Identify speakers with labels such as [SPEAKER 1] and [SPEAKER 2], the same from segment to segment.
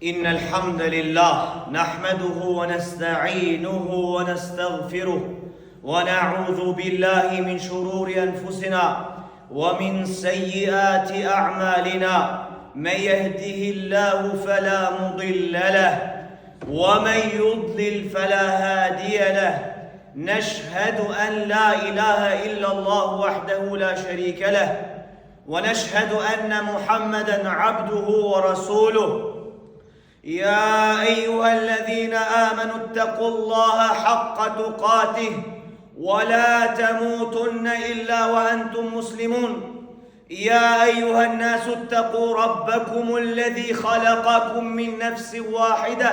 [SPEAKER 1] إن الحمد لله نحمده ونستعينه ونستغفره ونعوذ بالله من شرور أنفسنا ومن سيئات أعمالنا من يهده الله فلا مضل له ومن يضلل فلا هادي له نشهد أن لا إله إلا الله وحده لا شريك له ونشهد أن محمدًا عبده ورسوله يا أيها الذين آمنوا اتقوا الله حق تقاته ولا تموتن إلا وأنتم مسلمون يا أيها الناس اتقوا ربكم الذي خلقكم من نفس واحدة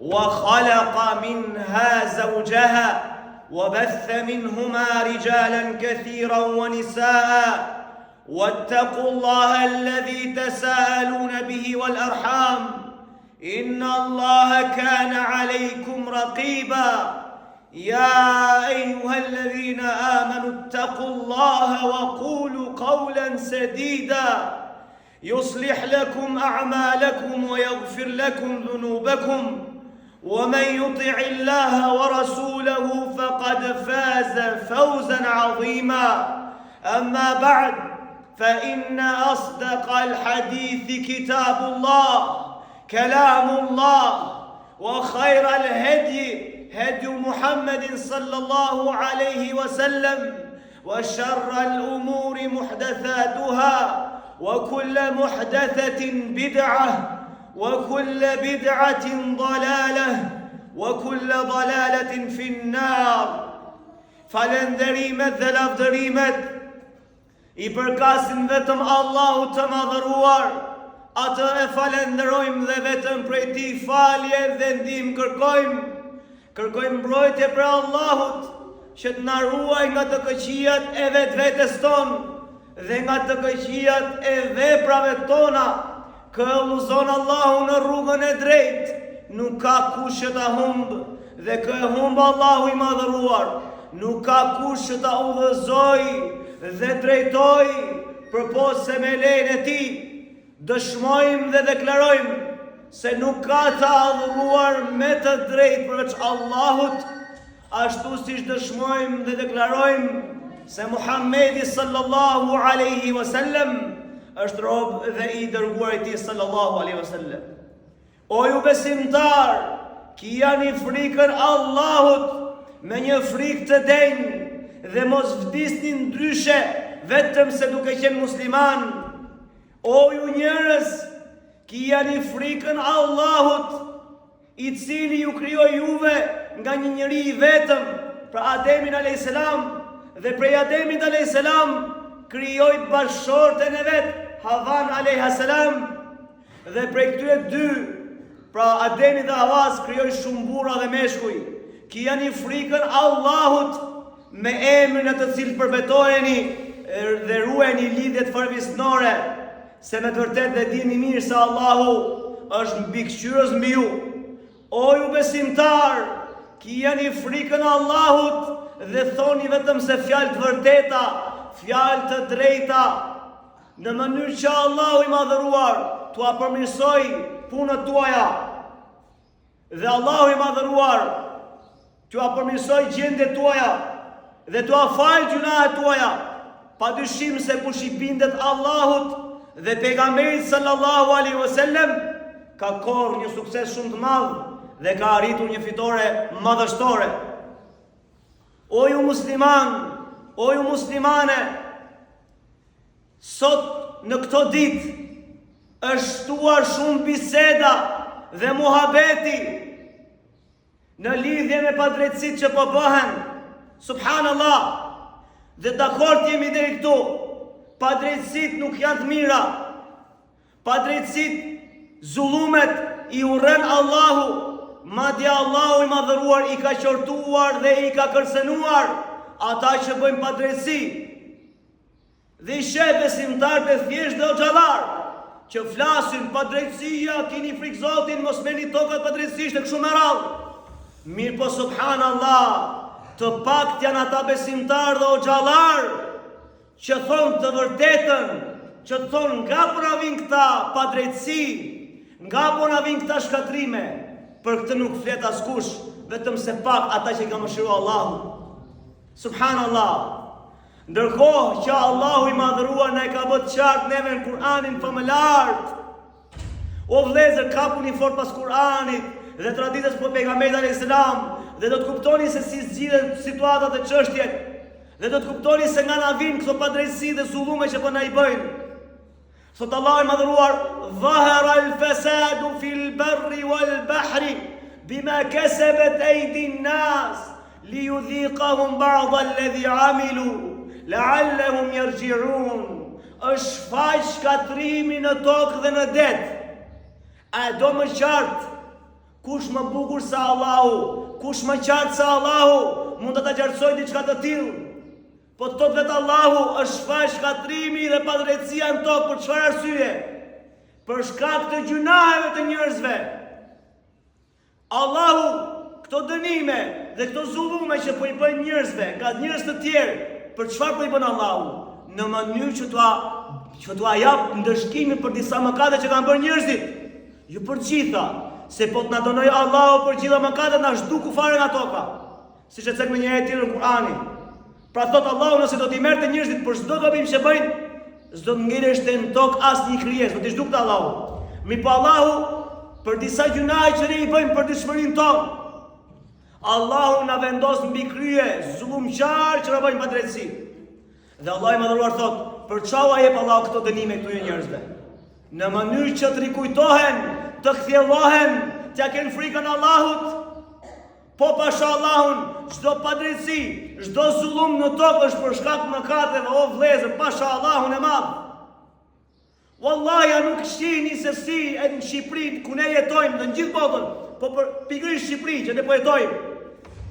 [SPEAKER 1] وخلق منها زوجها وبث منهما رجالا كثيرا ونساء واتقوا الله الذي تساءلون به والأرحام إن الله كان عليكم رقيبا يا أيها الذين آمنوا اتقوا الله وقولوا قولا سديدا يصلح لكم أعمالكم ويغفر لكم ذنوبكم ومن يطع الله ورسوله فقد فاز فوزا عظيما أما بعد فإن أصدق الحديث كتاب الله كلام الله وخير الهدي هدي محمد صلى الله عليه وسلم وشر الأمور محدثاتها وكل محدثة بدعة وكل بدعة ضلالة وكل ضلالة في النار falënderimet dhe lavdërimet I përkasin vetëm Allahut të madhëruar, atë e falenderojmë dhe vetëm prej tij falje dhe ndihmë kërkojmë. Kërkojmë mbrojtje për Allahut që të na ruaj nga të këqijat e vetvetes tonë dhe nga të këqijat e veprave tona. Kë udhëzon Allahu në rrugën e drejtë, nuk ka kush që ta humbë, dhe kë e humb Allahu I madhëruar, nuk ka kush që ta udhëzojë dhe drejtoj përpos se me lejnë e ti. Dëshmojmë dhe deklarojmë se nuk ka të adhuruar me të drejtë përveç Allahut, ashtu siç dëshmojmë dhe deklarojmë se Muhammedi sallallahu alaihi wasallam është rob dhe I dërguar I tij sallallahu alaihi wasallam. O ju besimtar, ki jani frikën Allahut me një frikë të denjë dhe mos vdisni ndryshe vetëm se duke qenë musliman. O ju njerëz, ki jani frikën Allahut, I cili ju krijoi juve nga një njeri I vetëm, pra Ademin a.s. dhe prej Ademit a.s. krijoi bashkëshorten e vet, Havan a.s. dhe prej këtyre dy, pra Ademit dhe Havas krijoi shumë burra dhe meshkuj. Ki jani frikën Allahut me emrin e të cilët përbetoheni dhe ruajeni lidhjet farvisnore, se me të vërtet dhe dini mirë se Allahu është mbikëqyrës mbi ju. O ju besimtar, ki jani frikën Allahut dhe thoni vetëm se fjalë të vërteta, fjalë të drejta, në mënyrë që Allahu I madhëruar t'ua përmirësoj punët tuaja dhe Allahu I madhëruar t'ua përmirësoj gjendjet tuaja dhe t'ua falë gjunahet tuaja. Padyshim se kush I bindet Allahut dhe pejgamberit sallallahu alaihi wasallam ka korrë një sukses shumë të madh dhe ka arritur një fitore madhështore. O ju musliman, o ju muslimane, sot në këto ditë është shtuar shumë biseda dhe muhabeti në lidhje me padrejtësitë që po bëhen. Subhanallah, dhe dakord jemi deri këtu. Padrejtësitë nuk janë të mira. Padrejtësitë, zullumet I urren Allahu, madje Allahu I madhëruar I ka qortuar dhe I ka kërcënuar ata që bëjnë padrejtësi. Dhe I sheh besimtarët e thjeshtë dhe xhallar që flasin padrejtësia, keni frikë Zotin, mos merrni tokat padrejtësisht e kështu me radhë. Mirë po subhanallah, të pakt janë ata besimtarë dhe o xhallar që thonë të vërtetën, që thonë nga pravin këta padrejtësi, Nga po na vin këta shkatrime, për këtë nuk flet askush, vetëm se pak ata që ka mëshiruar Allahu. Subhanallah. Ndërkohë që Allahu i madhëruar na e ka bërë qartë neve në Kur'anin famëlar. O vëllezër, kapuni fort pas Kur'anit dhe traditës për pejgamberit alayhis salam, dhe do të kuptoni se si zgjidhen situatat e çështjet, dhe do të kuptoni se nga na vijnë këto padrejtësi dhe zullume që po na i bëjnë. Thot Allahu i madhëruar: "Dhahara al-fasadu fil barri wal bahri bima kasabat aydin nas liyudhiqahum ba'd alladhi 'amilu la'allahum yarji'un." Është faq shkatrimi në tokë dhe në det. A do më qartë, kush më bukur se Allahu, kush më qartë se Allahu, mund të ta qartësoj diçka të tillë. Po të thot vetë Allahu, është faq shkatrimi dhe padrejtësia në tokë. Për çfarë arsye? Për shkak të gjunaheve të njerëzve. Allahu këto dënime dhe këto zullume që po i bën njerëzve, nga njerëz të tjerë, për çfarë po i bën Allahu? Në mënyrë që t'ua jap ndëshkimin për disa mëkate që kanë bërë njerëzit. Jo për gjitha, se po të na donoj Allahu për gjitha mëkatet, na zhduku fare nga toka. Siç e thënë një herë tjetër në Kur'anin. Pra thot Allahu, nëse do t'i merrte njerëzit për çdo gabim që bëjnë, s'do të ngjereshte në tokë asnjë krijesë, do t'i zhdukte Allahu. Mi po Allahu, për disa gjunaje që ne i bëjmë për dëshmërinë tonë, Allahu na vendos mbi krye zullumqtar që na bëjnë padrejtësi. Dhe Allahu i madhëruar thot: "Për çau a jep Allahu këto dënime këtyre njerëzve? Në mënyrë që të rikujtohen, të kthjellohen, t'ja kenë frikën Allahut." Po pasha Allahun, çdo padrejtësi, çdo zullum në tokë është për shkak të mëkateve, o vëllezër, pasha Allahun e madh. Wallahi nuk shihni se si në Shqipëri ku ne jetojmë, në gjithë botën, po për pikërisht Shqipëri që ne po jetojmë,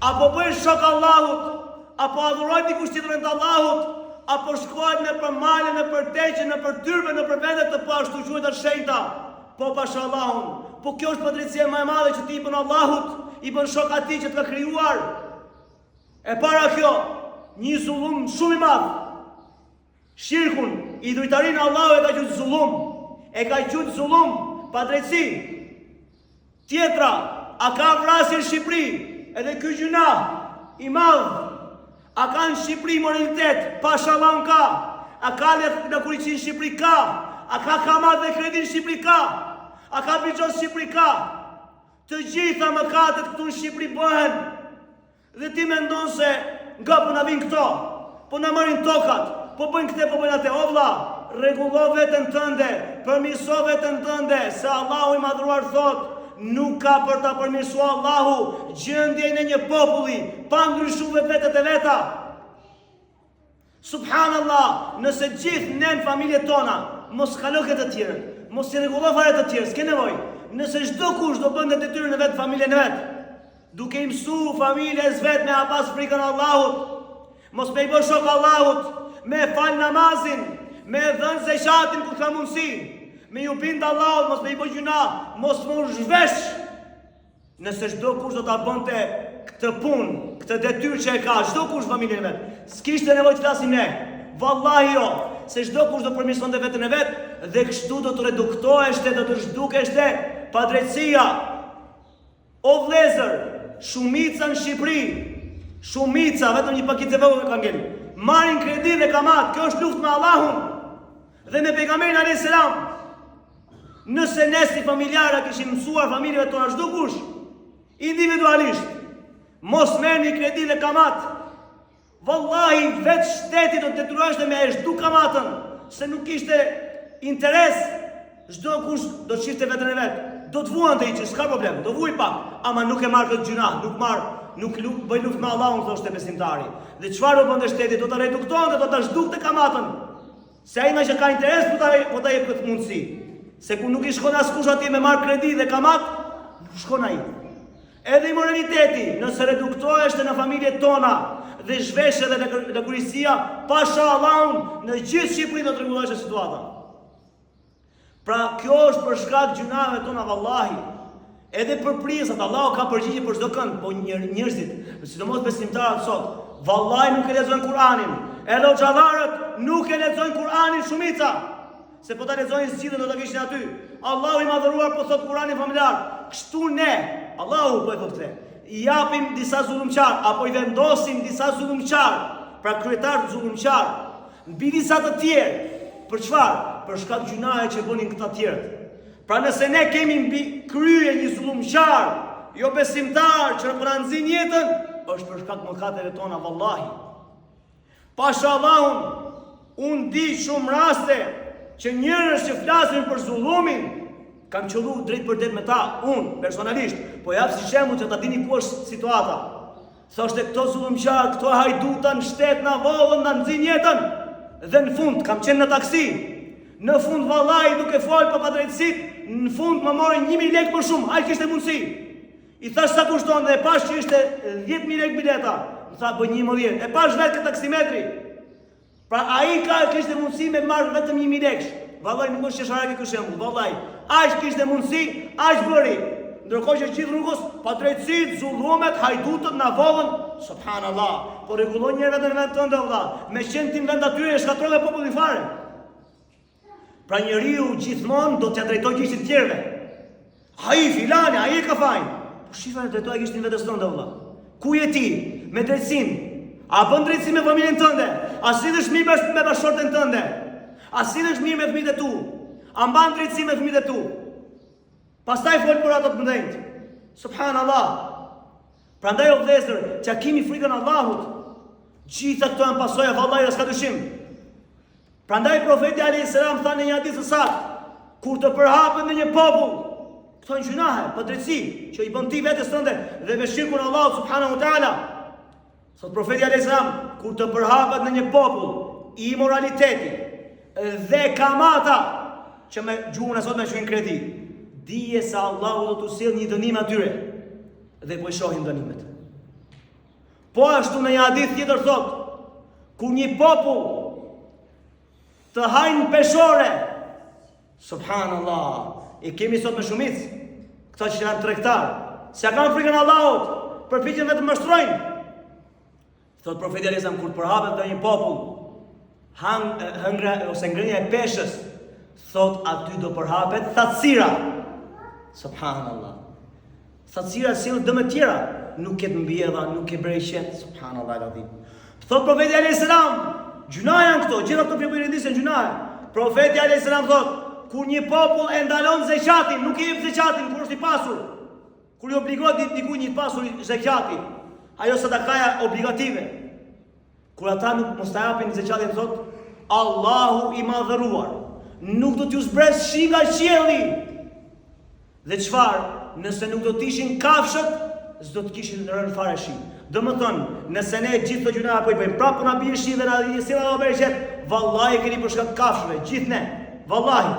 [SPEAKER 1] apo bëjnë shok Allahut, apo adhurojnë dikush tjetër të Allahut, apo shkojnë në për male, në për teqe, në për tyrbe, në për vendet të ashtu quajtura shenjta, po pasha Allahun. Po kjo është padrejtësia më e madhe që ti i bën Allahut, i bën shok atij që të ka krijuar. E para kjo, një zullum shumë i madh. Shirkun, idhujtarinë Allahu e ka qenë zullum. E ka qenë zullum, padrejtësi. Tjetra, a ka vrasje në Shqipëri? Edhe ky gjuna i madh. A ka në Shqipëri moralitet? Pashallah ka. A ka lëkuriçi në Shqipëri? Ka. A ka kamat dhe kredi në Shqipëri? Ka. A ka biços në Shqipëri? Ka. Të gjitha mëkatet këtu në Shqipëri bëhen. Dhe ti mendon se nga po na vin këto, po na marrin tokat, po bëjnë këtë, po bëjnë atë. O vlla, rregullo veten tënde, përmirëso veten tënde, se Allahu i madhruar thotë: "Nuk ka për ta përmirësuar Allahu gjendjen e një populli pa ndryshuar vetët e veta." Subhanallah, nëse gjithë ne në familjet tona mos kalo këtë të tjerë, mos i rregullon fare të tjerë, s'ke nevojë. Nëse çdo kush do bënte detyrën e vet, familjen e vet, duke i mësuar familjes vet me pas frikën Allahut, mos me i bë shok Allahut, me fal namazin, me dhënë zeqatin kur ka mundësi, me ju bind Allahut, mos me i bë gjuna, mos më zhvesh. Nëse çdo kush do ta bënte këtë punë, këtë detyrë që e ka, çdo kush familjen e vet, s'kishte nevojë të flasim ne. Vallahi jo, se çdo kush do përmirësonte veten e vet dhe kështu do të reduktoheshte, do të zhdukeshte padrejtësia. O vëllezër, shumica në Shqipëri, shumica, vetëm një pakicë e vogël ka ngel, marrin kredi dhe kamat. Kjo është luftë me Allahun dhe me pejgamberin alayhis salam. Nëse ne si familjarë kishim mësuar familjeve tona çdo kush individualisht, mos merrni kredi dhe kamat, vallahi vetë shteti do të detyroheshte me e zhdu kamatën, se nuk kishte interes. Çdo kush do të shifte veten e vet, do të vuante i që s'ka problem, do vuj pak, ama nuk e marr këtë gjuna, nuk bëj luftë me Allahun, thoshte besimtari. Dhe çfarë do bënte shteti? Do ta reduktonte, do ta zhdukte kamatën. Se ai që ka interes po ta jep këtë mundësi. Se ku nuk i shkon askush atje me marr kredi dhe kamat, nuk shkon ai. Edhe moraliteti, nëse reduktoheshte në familjet tona dhe zhveshje dhe lëkurisia, pasha Allahun, në gjithë Shqipërinë do të rregulloheshte situata. Pra kjo është për shkak gjunave tona vallahi. Edhe për prisat, Allahu ka përgjigje për çdo kënd, po njerëzit, sidomos besimtarët sot, vallahi nuk e lexojnë Kur'anin. Edhe xhallarët nuk e lexojnë Kur'anin shumica. se po ta lexojnë zgjidhjen do ta kishin aty. Allahu i madhëruar po thot Kurani familjar, kështu ne, Allahu po e thot këtë, i japim disa zullumqar apo i vendosim disa zullumqar, pra kryetar zullumqar, mbi disa të tjerë. Për çfarë? Për shkak gjunaje që bënin këta tjerë. Pra nëse ne kemi mbi krye një zullumqar, jo besimtar që na nxin jetën, është për shkak mëkateve tona vallahi. Pasha Allahun, unë di shumë raste që njerëz që flasin për zullumin kam qellu drejt për drejt me ta, unë personalisht, po jap si shembull që ta dini ku është situata. Thoshte këto zullumqar, këto hajduta në shtet na vollën, na nxin jetën. Dhe në fund kam qenë në taksi. Në fund vallai duke fol për padrejtësitë, në fund më morin 1000 lekë për shumë, ai kishte mundësi. I thash sa kushton dhe e pash që ishte 10.000 lekë bileta. Më tha bëj 11. E pash vetë këtë taksimetri. Pra ai kishte mundësi me marr vetëm 1000 lekë. Vallai nuk është çesharake ky shembull, vallai. Ai kishte mundësi, ai bëri. Ndërkohë që gjithë rrugës padrejtësitë, zullumet, hajdutët na vollën, subhanallahu. Po rregullon njerëzit në vend tënd valla. Me qenë vend aty e shkatrove popullin fare. Pra njeriu gjithmonë do t'ia drejtojë gjishtit të tjerëve. Ai filani, ai ka fajin. Po shifën e drejtojë gjishtin vetes tënde valla. Ku je ti? Me drejtësinë. A bën drejtësi me familjen tënde? A sillesh mirë me bashkëshorten tënde? A sillesh mirë me fëmijët e tu? A mban drejtësi me fëmijët e tu? Pastaj fol për ato të mëdhenj. Subhanallah. Prandaj o vëllezër, çka kemi frikën Allahut, gjitha këto janë pasojë vallahi s'ka dyshim. Prandaj profeti alayhis salam tha në një hadith të saktë, kur të përhapet në një popull, këto janë gjunahe, padrejtësi që i bën ti vetes tënde dhe me shirkun Allahut subhanahu wa taala. Sot profeti alayhis salam, kur të përhapet në një popull i moraliteti dhe kamata që me gjuhën e sot me shojnë kredi, dije se Allahu do t'u sjell një dënim atyre dhe po i shohin dënimet. Po ashtu në një hadith tjetër thot, kur një popull të hajnë peshore, subhanallah, e kemi sot me shumicë, këta që janë tregtar, se kanë frikën Allahut, përpiqen vetëm mashtrojnë. Thot profeti alayhis salam, kur përhapet në një popull hëngra ose ngrënia e peshës, thot aty do përhapet thatësira. Subhanallah. Thatësira sjell dëme të tjera, nuk ket mbjedha, nuk ke breqet, subhanallah alazim. Thot profeti alayhis salam, gjunaja janë këto, gjitha këto pjepërindisën gjunaja. Profeti alayhis salam thot, kur një popull e ndalon zekatin, nuk i jep zekatin kur është i pasur. Kur i obligohet dikujt një të pasur zekati, ajo sadakaja obligative. Kur ata nuk mos ta japin zekatin, thot Allahu i madhëruar nuk do t'ju zbres shi nga qielli. Dhe çfarë? Nëse nuk do t'ishin kafshët, s'do t'kishin rënë fare shi. Domethënë, nëse ne gjithë të gjuna apo i bëjmë prapë na bie shi dhe na di se na bëj jet, vallahi keni për shkak të kafshëve, gjithë ne. Vallahi.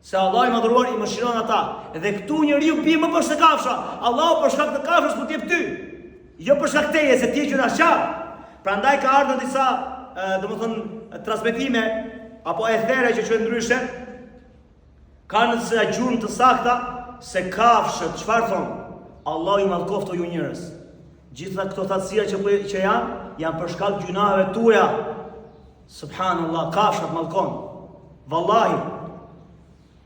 [SPEAKER 1] Se Allah i madhëruar i mëshiron ata. Dhe këtu njeriu bie më për shkak të kafsha. Allahu për shkak të kafshës po t'jep ty. Jo për shkak teje se ti je gjunaqar. Prandaj ka ardhur disa, domethënë, transmetime apo ethere që quhen ndryshe, kanë disa gjurmë të sakta se kafshët, çfarë thon? Allahu i mallkofto ju njerëz. Gjitha këto thatësia që janë për shkak të gjunave tuaja. Subhanallah, kafshat mallkon. Vallahi.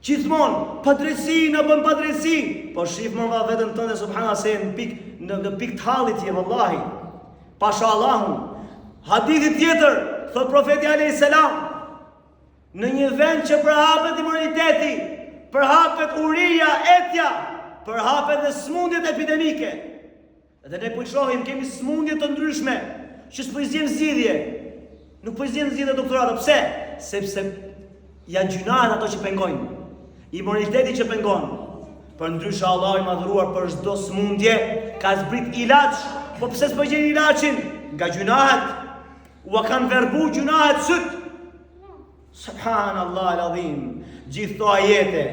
[SPEAKER 1] Gjithmonë padrejsi në bën padrejsi, po shif më veten tënde subhanallah se në pikë të hallit je vallahi. Pasha Allahun. Hadithi tjetër, thot profeti alayhis salam, në një vend që përhapet imuniteti, përhapet uria, etja, përhapet dhe smundjet epidemike. Dhe ne po i shohim, kemi smundje të ndryshme, që s'po i zgjen zgjidhje. Nuk po i zgjen zgjidhje doktorato. Pse? Sepse janë gjunahet ato që pengojnë. Imuniteti që pengon. Për ndryshe Allahu i madhëruar për çdo smundje ka zbrit ilaç. Po pse s'po gjen ilaçin? Nga gjunahet. U kanë verbu gjunahet syt. Subhanallah alazim. Gjithë këto ajete,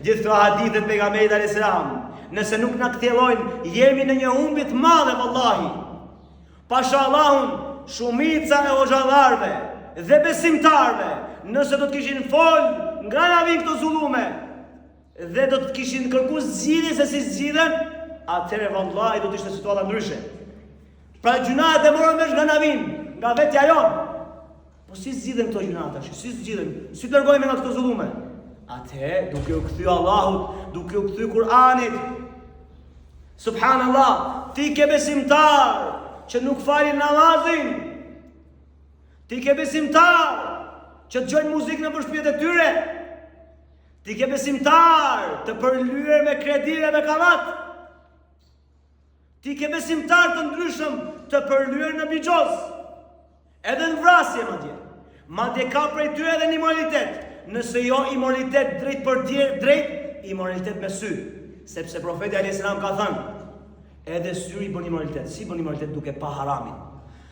[SPEAKER 1] gjithë këto hadithe të pejgamberit alayhis salam, nëse nuk na kthjellojnë, jemi në një humbje të madhe vallahi. Pasha Allahun, shumica e hoxhallarëve dhe besimtarëve, nëse do të kishin fol nga na vin këto zullume dhe do të kishin kërkuar zgjidhje se si zgjidhen, atëherë vallahi do të ishte situata ndryshe. Pra gjunahet e morën vesh nga na vin, nga vetja jon. Po Po si zgjidhen këto gjëra tash? Si zgjidhen? Si të largohemi nga këto zullume? Atë duke u kthy Allahut, duke u kthy Kur'anit. Subhanallah, ti ke besimtar që nuk falin namazin. Ti ke besimtar që dëgjojnë muzikë në shtëpitë e tyre. Ti ke besimtar të përlyer me kredive me kamat. Ti ke besimtar të ndryshëm të përlyer në bixhoz. Edhe në vrasje madje. Madje ka prej tyre edhe një moralitet. Nëse jo imoralitet drejt për drejt, imoralitet me sy. Sepse profeti alayhis salam ka thënë, edhe syri bën imoralitet. Si bën imoralitet? Duke pa haramin.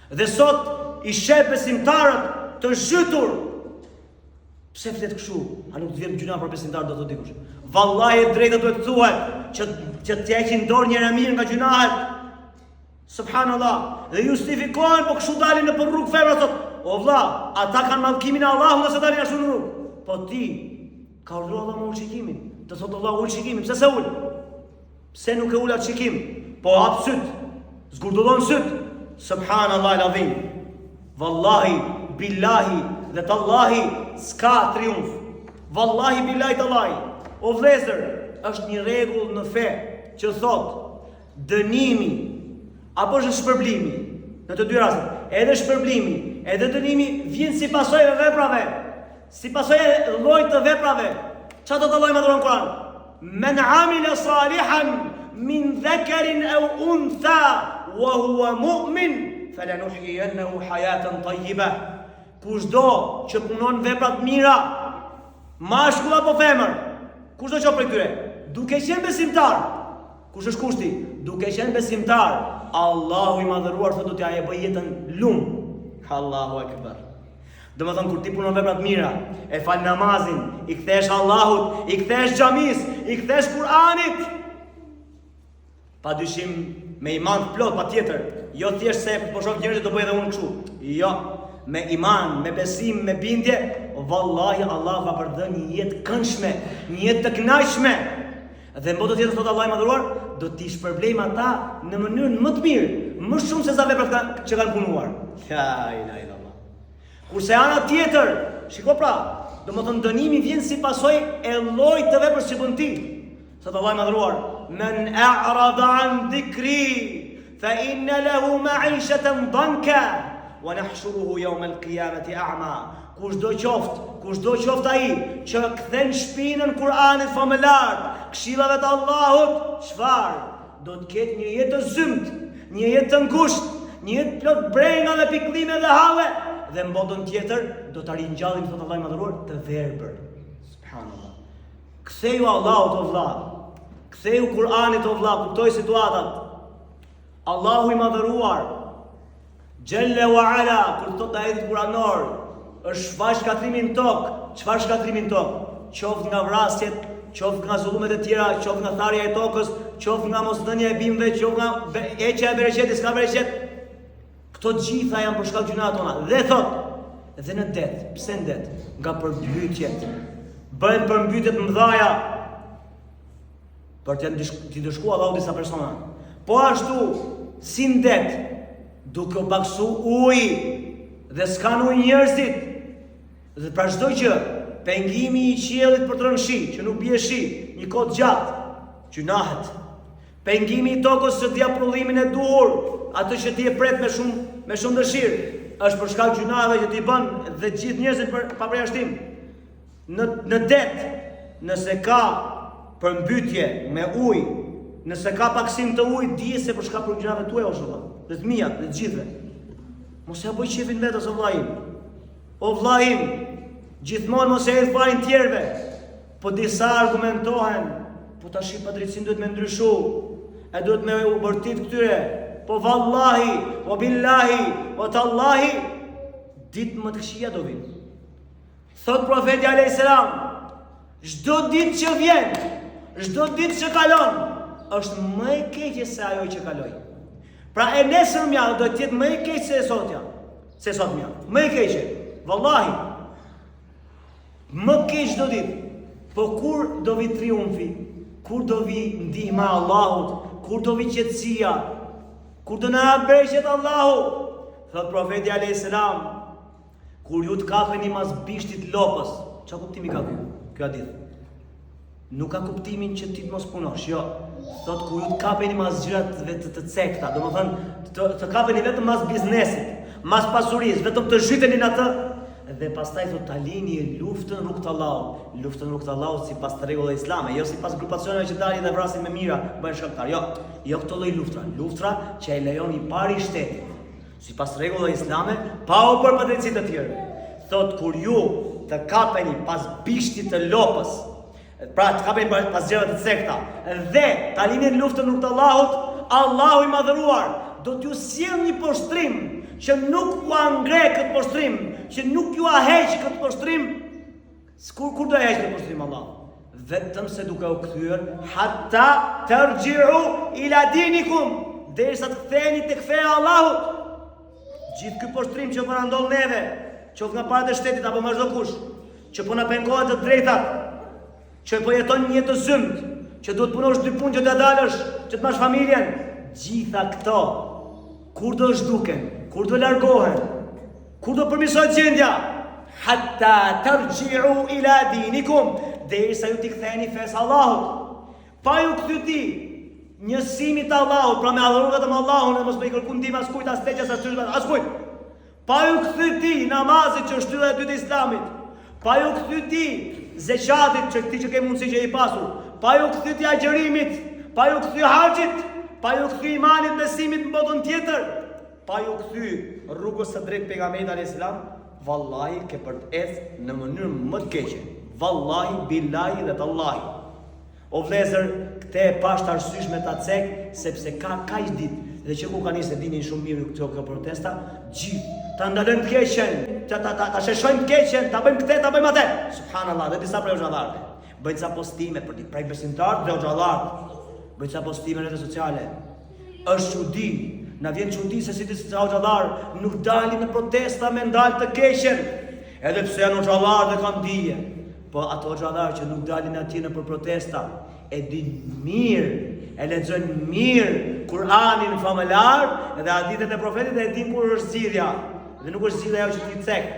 [SPEAKER 1] Dhe sot i sheh besimtarët të zhytur. Pse flet kështu? A nuk të vjen gjuna për besimtar do të thotë dikush. Vallahi e drejta duhet të thuhet që të heqin dorë njëra mirë nga gjunahet. Subhanallah. Dhe justifikohen po kështu dalin në rrugë femra thotë, o vlla, ata kanë mallkimin e Allahut nëse dalin ashtu në rrugë. Po ti ka urdhëruar Allahu ul shikimin. Të thotë Allahu ul shikimin. Pse se ul? Pse nuk e ul atë shikim? Po hap syt. Zgurdullon syt. Subhanallahu alazim. Wallahi, billahi dhe tallahi s'ka triumf. Wallahi, billahi, tallahi. O vlezër, është një rregull në fe që thotë dënimi apo është shpërblimi. Në të dy rastet, edhe shpërblimi, edhe dënimi vjen si pasojë e veprave. Si pasojë lloj të veprave. Çfarë do të lloj me dhuron Kur'an? Men amila salihan min dhakarin aw untha wa huwa mu'min falanuhyiyannahu hayatan tayyibah. Kushdo që punon vepra të mira, mashkull apo femër, kushdo që prej tyre, duke qenë besimtar. Kush është kushti? Duke qenë besimtar, Allahu i madhëruar thotë do t'ja jep jetën lumë. Allahu akbar. Domethënë kur ti punon vepra të mira, e fal namazin, i kthesh Allahut, i kthesh xhamis, i kthesh Kur'anit. Padyshim me iman të plot patjetër, jo thjesht se po shoh njerëz do bëj edhe unë kështu. Jo, me iman, me besim, me bindje, vallahi Allah ka përdhënë një jetë këndshme, një jetë të kënaqshme. Dhe mbot tjetër thotë Allah i madhëruar, do t'i shpërblejmë ata në mënyrën më të mirë, më shumë se sa veprat që kanë punuar. La ilaha illallah. Kurse ana tjetër, shiko pra, domethënë dënimi vjen si pasojë e llojit të veprës që bën ti. Thotë Allah i madhëruar, men a'rada an dhikri fa inna lahu ma'ishatan danka wa nahshuruhu yawm al-qiyamati a'ma. Kushdo qoftë ai që kthen shpinën Kur'anit famëlar, këshillave të Allahut, çfarë? Do të ketë një jetë të zymt, një jetë të ngushtë, një jetë plot brenga dhe pikëllime dhe halle, dhe në botën tjetër do ta ringjallin thotë Allahu i madhëruar të verbër. Subhanallah. Ktheju Allahut o vëlla. Ktheju Kur'anit o vëlla, kuptoj situatat. Allahu i madhëruar Jalla wa ala, kur thotë ajetin kuranor, është shfaq shkatrimin tokë. Çfarë shkatrimin tokë? Qoftë nga vrasjet, qoftë nga zullumet e tjera, qoftë nga tharja e tokës, qoftë nga mosdhënia e bimëve, qoftë nga heqja e bereqetit, s'ka bereqet. Këto gjitha janë për shkak të gjunave tona. Dhe thotë, dhe në det, pse në det? Nga përmbytjet. Bëhen përmbytjet mëdhaja për t'i dëshkuar Allahu disa persona. Po ashtu, si në det, duke u paksu ujë dhe s'kan ujë njerëzit. Dhe pra çdo gjë, pengimi i qiellit për të rënë shi, që nuk bie shi, një kohë gjatë, gjunahet. Pengimi i tokës që t'ia prullimin e duhur, atë që ti e pret me shumë dëshirë, është për shkak gjunave që ti bën dhe gjithë njerëzit pa përjashtim. Në det, nëse ka përmbytje me ujë, nëse ka paksim të ujë, dije se për shkak të gjunave tuaja ose vëlla, dhe të mia, dhe të gjithëve. Mos ja bëj çefin vetes o vllai. O vllai, gjithmonë mos e hedh farin tjerëve. Po disa argumentohen, po tash padrejtësinë duhet me ndryshu, e duhet me u bërtit këtyre. Po vallahi, o billahi, o tallahi, ditë më të këqija do vinë. Thot profeti alayhis salam, çdo ditë që vjen, çdo ditë që kalon, është më e keqe se ajo që kaloi. Pra e nesërmja do të jetë më e keqe se sotja. Se sotmja. Më e keqe. Vallahi. Më keq çdo ditë. Po kur do vi triumfi? Kur do vi ndihma e Allahut? Kur do vi qetësia? Kur do na beqet Allahu? Thot profeti alayhis salam, kur ju të kapeni mas bishtit lopës, ç'a kuptimi ka kjo hadith? Nuk ka kuptimin që ti të mos punosh, jo. Thot kur ju të kapeni mas gjërave të cekta, domethënë të kapeni vetëm mas biznesit, mas pasurisë, vetëm të zhyteni në atë, dhe pastaj thot ta lini luftën rrugt të Allahut. Luftën rrugt të Allahut sipas të rregullave islame, jo sipas grupacioneve që dalin dhe vrasin me mira, bëhen shkaktar. Jo këtë lloj luftra që e lejon i pari shtetit. Sipas rregullave islame, pa u bërë padrejtësi të tjerë. Thot kur ju të kapeni pas bishtit të lopës, pra të kapeni pas gjërave të cekta, dhe ta lini luftën rrugt të Allahut, Allahu i madhëruar do t'ju sjell një poshtrim që nuk u angre këtë poshtrim, që nuk ju heq këtë poshtrim. Kur do heq këtë poshtrim Allah? Vetëm se duke u kthyer hatta tarji'u ila dinikum, derisa të ktheheni tek feja e Allahut. Gjithë ky poshtrim që po na ndodh neve, qoftë nga palët e shtetit apo nga çdo kush, që po na pengohet të drejtat, që po jeton një jetë të zymt, që duhet punosh dy punë që të dalësh, që të marrësh familjen, gjitha këto kur do zhduken, kur do largohen, kur do përmirësohet gjendja, hatta tarji'u ila dinikum, derisa ju t'i ktheheni fesë Allahut. Pa ju kthy ti njësimit të Allahut, pra me adhuru vetëm Allahun dhe mos me i kërku ndihmë askujt, as teqes, as çështës, askujt. Pa ju kthy ti namazit që është shtylla e dytë e Islamit. Pa ju kthy ti zeqatit që ti që ke mundësi që i pasur. Pa ju kthy ti agjërimit, pa ju kthy haxhit, pa ju kthy imanit, besimit në botën tjetër. Pa ju kthy rrugës së drejtë pejgamberit alayhis salam, vallahi ke për të ecë në mënyrë më të keqe. Vallahi, billahi dhe tallahi. O vlezër, këte e pashtë arsysh me ta cek, sepse ka kaq ditë dhe që ku ka nisë dinin shumë mirë këto protesta, gjithë ta ndalojnë të keqen, ta sheshojnë të keqen, ta bëjmë këtë, ta bëjmë atë. Subhanallah, dhe disa prej xhallarëve bëjnë ca postime për prej besimtarë dhe xhallarë, bëjnë ca postime në rrjetet sociale. Është çudi. Na vjen çudi se si disa xhallar nuk dalin në protesta me ndalë të keqen, edhe pse janë xhallar dhe kanë dije. Po ato xhallar që nuk dalin atje në për protesta, e din mirë, e lexojnë mirë Kur'anin famëlar dhe hadithet e profetit dhe e din kur është zgjidhja. Dhe nuk është zgjidhja ajo që ti cek.